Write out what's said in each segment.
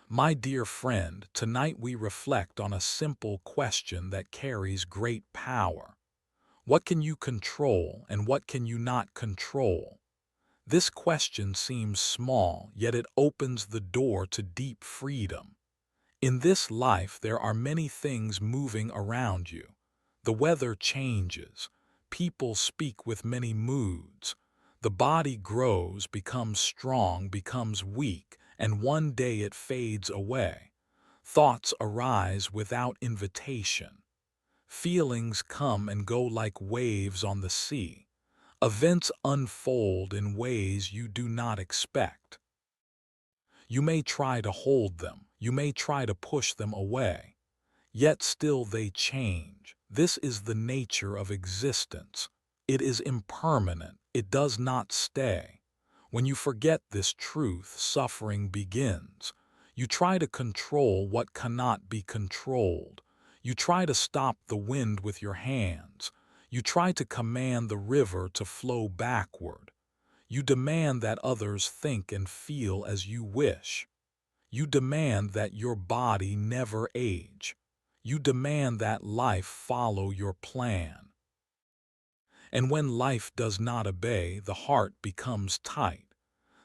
My dear friend, tonight we reflect on a simple question that carries great power. What can you control and what can you not control? This question seems small, yet it opens the door to deep freedom. In this life, there are many things moving around you. The weather changes. People speak with many moods. The body grows, becomes strong, becomes weak, and one day it fades away. Thoughts arise without invitation. Feelings come and go like waves on the sea. Events unfold in ways you do not expect. You may try to hold them, you may try to push them away, yet still they change. This is the nature of existence. It is impermanent, it does not stay. When you forget this truth, suffering begins. You try to control what cannot be controlled. You try to stop the wind with your hands. You try to command the river to flow backward. You demand that others think and feel as you wish. You demand that your body never age. You demand that life follow your plan. And when life does not obey, the heart becomes tight.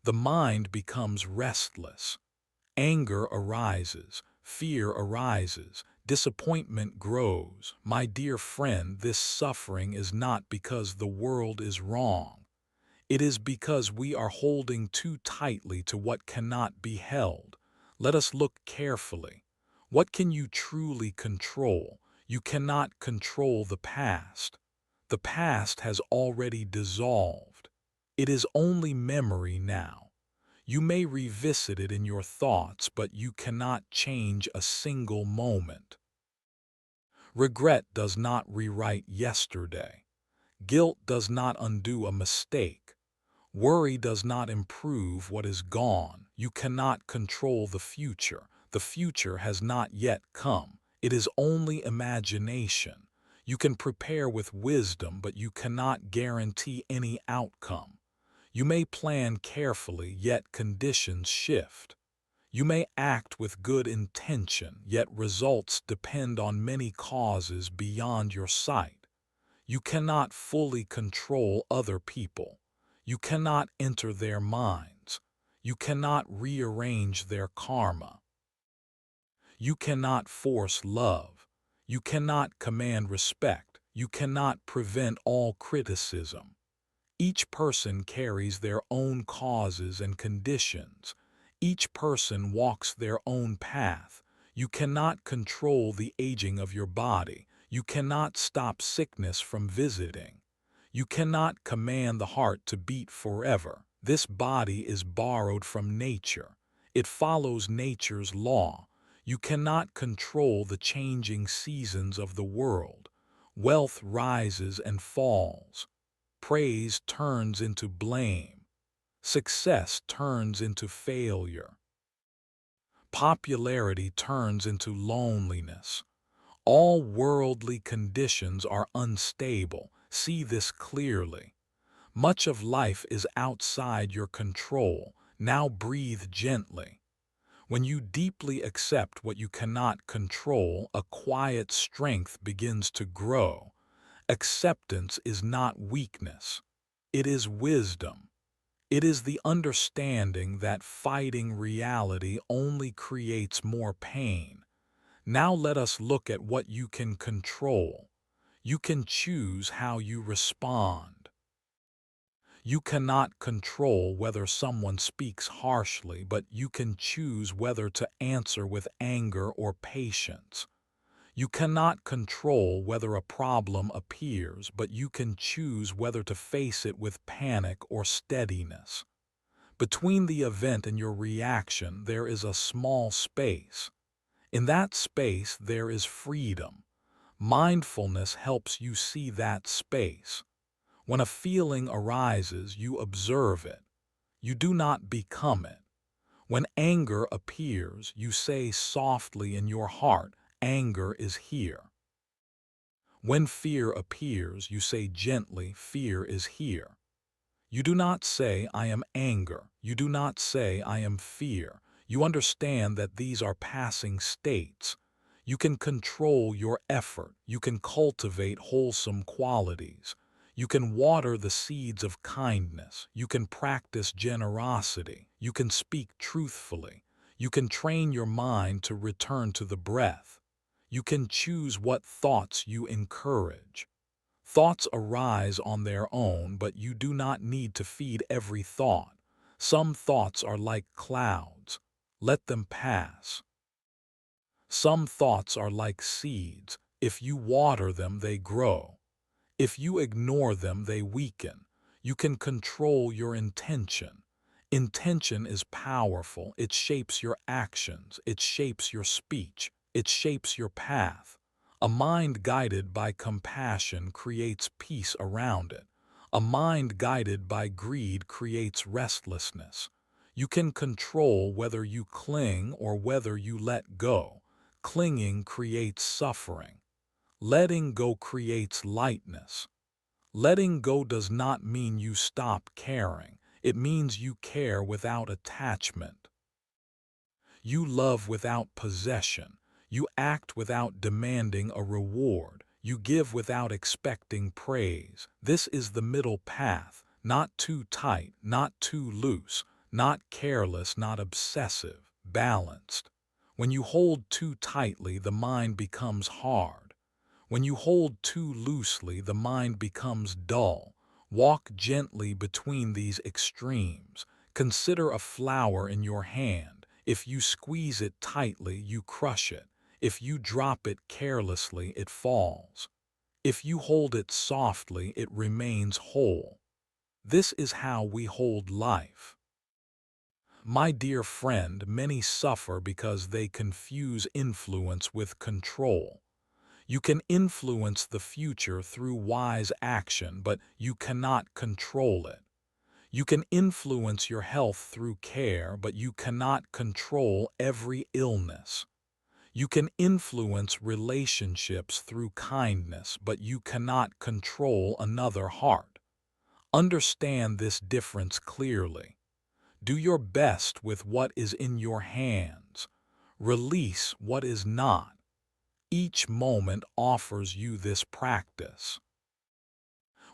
The mind becomes restless. Anger arises. Fear arises. Disappointment grows. My dear friend, this suffering is not because the world is wrong. It is because we are holding too tightly to what cannot be held. Let us look carefully. What can you truly control? You cannot control the past. The past has already dissolved. It is only memory now. You may revisit it in your thoughts, but you cannot change a single moment. Regret does not rewrite yesterday. Guilt does not undo a mistake. Worry does not improve what is gone. You cannot control the future. The future has not yet come. It is only imagination. You can prepare with wisdom, but you cannot guarantee any outcome. You may plan carefully, yet conditions shift. You may act with good intention, yet results depend on many causes beyond your sight. You cannot fully control other people. You cannot enter their minds. You cannot rearrange their karma. You cannot force love. You cannot command respect. You cannot prevent all criticism. Each person carries their own causes and conditions. Each person walks their own path. You cannot control the aging of your body. You cannot stop sickness from visiting. You cannot command the heart to beat forever. This body is borrowed from nature. It follows nature's law. You cannot control the changing seasons of the world. Wealth rises and falls. Praise turns into blame. Success turns into failure. Popularity turns into loneliness. All worldly conditions are unstable. See this clearly. Much of life is outside your control. Now breathe gently. When you deeply accept what you cannot control, a quiet strength begins to grow. Acceptance is not weakness. It is wisdom. It is the understanding that fighting reality only creates more pain. Now let us look at what you can control. You can choose how you respond. You cannot control whether someone speaks harshly, but you can choose whether to answer with anger or patience. You cannot control whether a problem appears, but you can choose whether to face it with panic or steadiness. Between the event and your reaction, there is a small space. In that space, there is freedom. Mindfulness helps you see that space. When a feeling arises, you observe it. You do not become it. When anger appears, you say softly in your heart, "Anger is here." When fear appears, you say gently, "Fear is here." You do not say, "I am anger." You do not say, "I am fear." You understand that these are passing states. You can control your effort. You can cultivate wholesome qualities. You can water the seeds of kindness. You can practice generosity. You can speak truthfully. You can train your mind to return to the breath. You can choose what thoughts you encourage. Thoughts arise on their own, but you do not need to feed every thought. Some thoughts are like clouds. Let them pass. Some thoughts are like seeds. If you water them, they grow. If you ignore them, they weaken. You can control your intention. Intention is powerful. It shapes your actions. It shapes your speech. It shapes your path. A mind guided by compassion creates peace around it. A mind guided by greed creates restlessness. You can control whether you cling or whether you let go. Clinging creates suffering. Letting go creates lightness. Letting go does not mean you stop caring. It means you care without attachment. You love without possession. You act without demanding a reward. You give without expecting praise. This is the middle path, not too tight, not too loose, not careless, not obsessive, balanced. When you hold too tightly, the mind becomes hard. When you hold too loosely, the mind becomes dull. Walk gently between these extremes. Consider a flower in your hand. If you squeeze it tightly, you crush it. If you drop it carelessly, it falls. If you hold it softly, it remains whole. This is how we hold life. My dear friend, many suffer because they confuse influence with control. You can influence the future through wise action, but you cannot control it. You can influence your health through care, but you cannot control every illness. You can influence relationships through kindness, but you cannot control another heart. Understand this difference clearly. Do your best with what is in your hands. Release what is not. Each moment offers you this practice.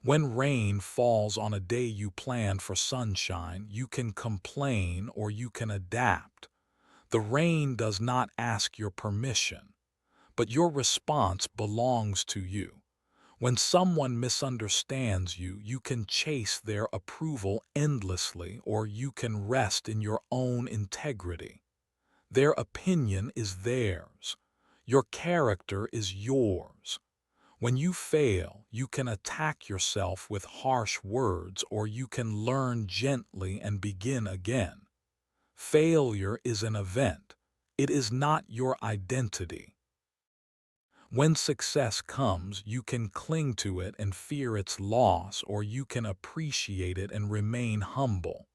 When rain falls on a day you planned for sunshine, you can complain or you can adapt. The rain does not ask your permission, but your response belongs to you. When someone misunderstands you, you can chase their approval endlessly, or you can rest in your own integrity. Their opinion is theirs. Your character is yours. When you fail, you can attack yourself with harsh words, or you can learn gently and begin again. Failure is an event. It is not your identity. When success comes, you can cling to it and fear its loss, or you can appreciate it and remain humble.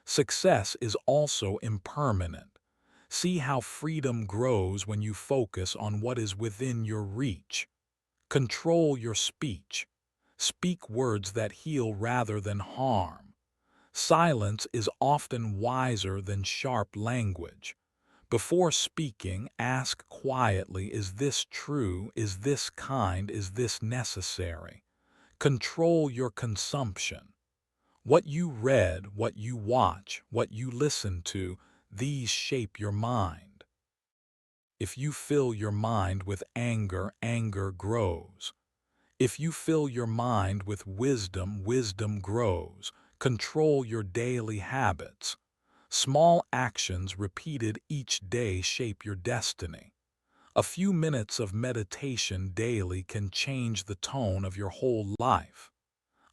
Success is also impermanent. See how freedom grows when you focus on what is within your reach. Control your speech. Speak words that heal rather than harm. Silence is often wiser than sharp language. Before speaking, ask quietly, is this true? Is this kind? Is this necessary? Control your consumption. What you read, what you watch, what you listen to, these shape your mind. If you fill your mind with anger, anger grows. If you fill your mind with wisdom, wisdom grows. Control your daily habits. Small actions repeated each day shape your destiny. A few minutes of meditation daily can change the tone of your whole life.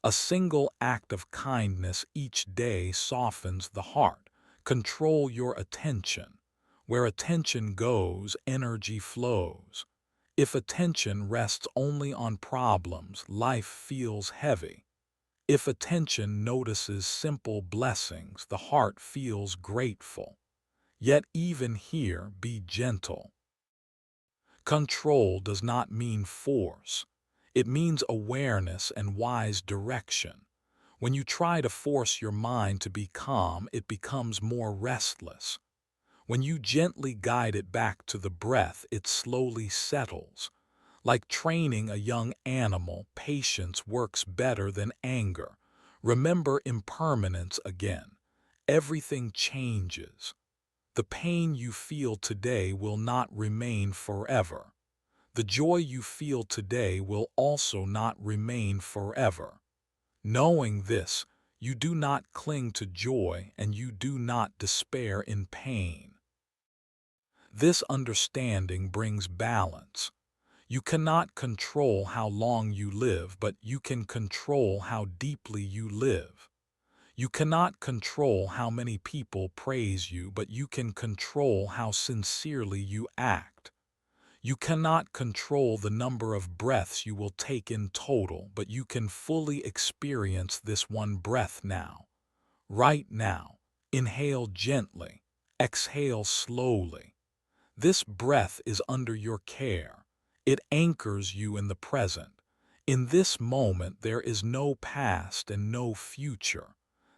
A single act of kindness each day softens the heart. Control your attention. Where attention goes, energy flows. If attention rests only on problems, life feels heavy. If attention notices simple blessings, the heart feels grateful. Yet even here, be gentle. Control does not mean force. It means awareness and wise direction. When you try to force your mind to be calm, it becomes more restless. When you gently guide it back to the breath, it slowly settles. Like training a young animal, patience works better than anger. Remember impermanence again. Everything changes. The pain you feel today will not remain forever. The joy you feel today will also not remain forever. Knowing this, you do not cling to joy and you do not despair in pain. This understanding brings balance. You cannot control how long you live, but you can control how deeply you live. You cannot control how many people praise you, but you can control how sincerely you act. You cannot control the number of breaths you will take in total, but you can fully experience this one breath now. Right now. Inhale gently. Exhale slowly. This breath is under your care. It anchors you in the present. In this moment, there is no past and no future.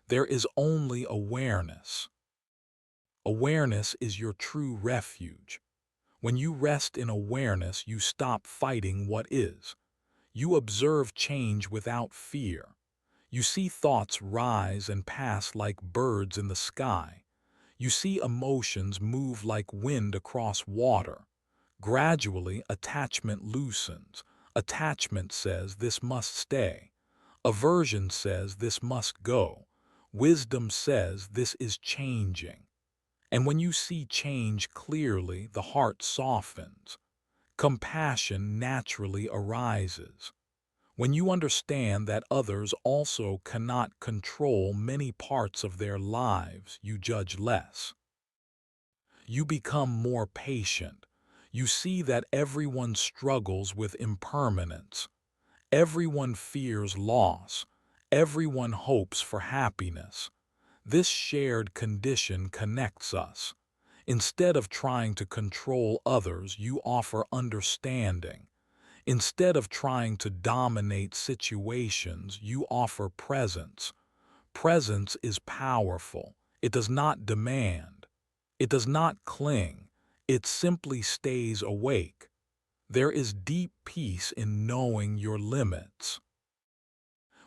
There is only awareness. Awareness is your true refuge. When you rest in awareness, you stop fighting what is. You observe change without fear. You see thoughts rise and pass like birds in the sky. You see emotions move like wind across water. Gradually, attachment loosens. Attachment says this must stay. Aversion says this must go. Wisdom says this is changing. And when you see change clearly, the heart softens. Compassion naturally arises. When you understand that others also cannot control many parts of their lives, you judge less. You become more patient. You see that everyone struggles with impermanence. Everyone fears loss. Everyone hopes for happiness. This shared condition connects us. Instead of trying to control others, you offer understanding. Instead of trying to dominate situations, you offer presence. Presence is powerful. It does not demand. It does not cling. It simply stays awake. There is deep peace in knowing your limits.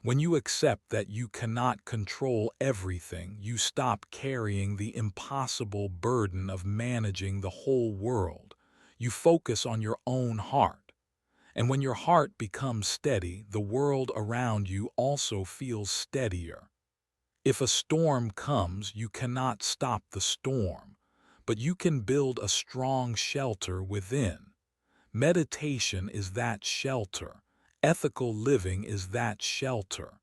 When you accept that you cannot control everything, you stop carrying the impossible burden of managing the whole world. You focus on your own heart. And when your heart becomes steady, the world around you also feels steadier. If a storm comes, you cannot stop the storm, but you can build a strong shelter within. Meditation is that shelter. Ethical living is that shelter.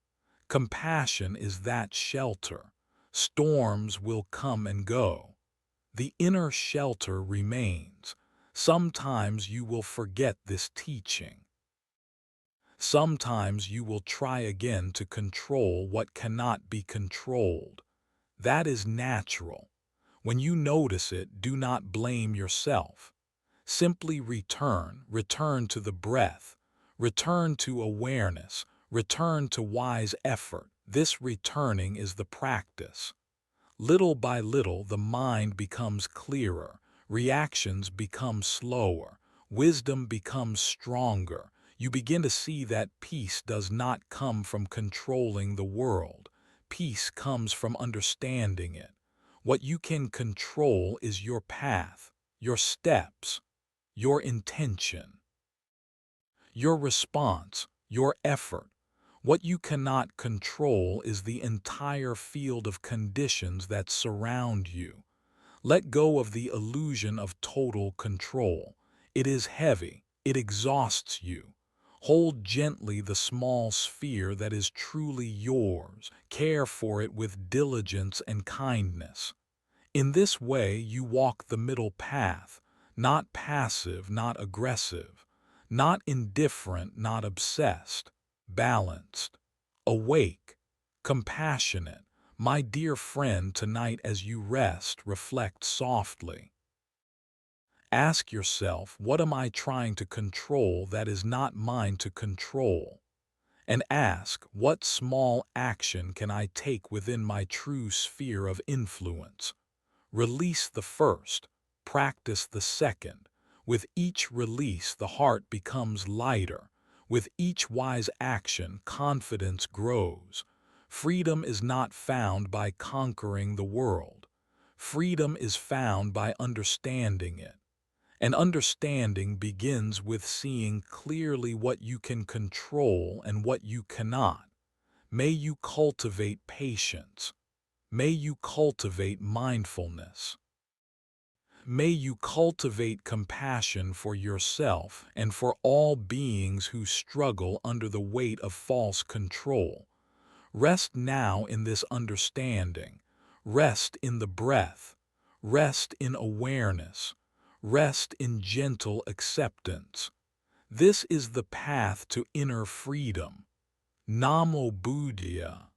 Compassion is that shelter. Storms will come and go. The inner shelter remains. Sometimes you will forget this teaching. Sometimes you will try again to control what cannot be controlled. That is natural. When you notice it, do not blame yourself. Simply return to the breath, return to awareness, return to wise effort. This returning is the practice. Little by little, the mind becomes clearer, reactions become slower, wisdom becomes stronger. You begin to see that peace does not come from controlling the world. Peace comes from understanding it. What you can control is your path, your steps, your intention, your response, your effort. What you cannot control is the entire field of conditions that surround you. Let go of the illusion of total control. It is heavy. It exhausts you. Hold gently the small sphere that is truly yours. Care for it with diligence and kindness. In this way, you walk the middle path, not passive, not aggressive, not indifferent, not obsessed, balanced, awake, compassionate. My dear friend, tonight as you rest, reflect softly. Ask yourself, what am I trying to control that is not mine to control? And ask, what small action can I take within my true sphere of influence? Release the first, practice the second. With each release, the heart becomes lighter. With each wise action, confidence grows. Freedom is not found by conquering the world. Freedom is found by understanding it. And understanding begins with seeing clearly what you can control and what you cannot. May you cultivate patience. May you cultivate mindfulness. May you cultivate compassion for yourself and for all beings who struggle under the weight of false control. Rest now in this understanding. Rest in the breath. Rest in awareness. Rest in gentle acceptance. This is the path to inner freedom. Namo Buddhaya.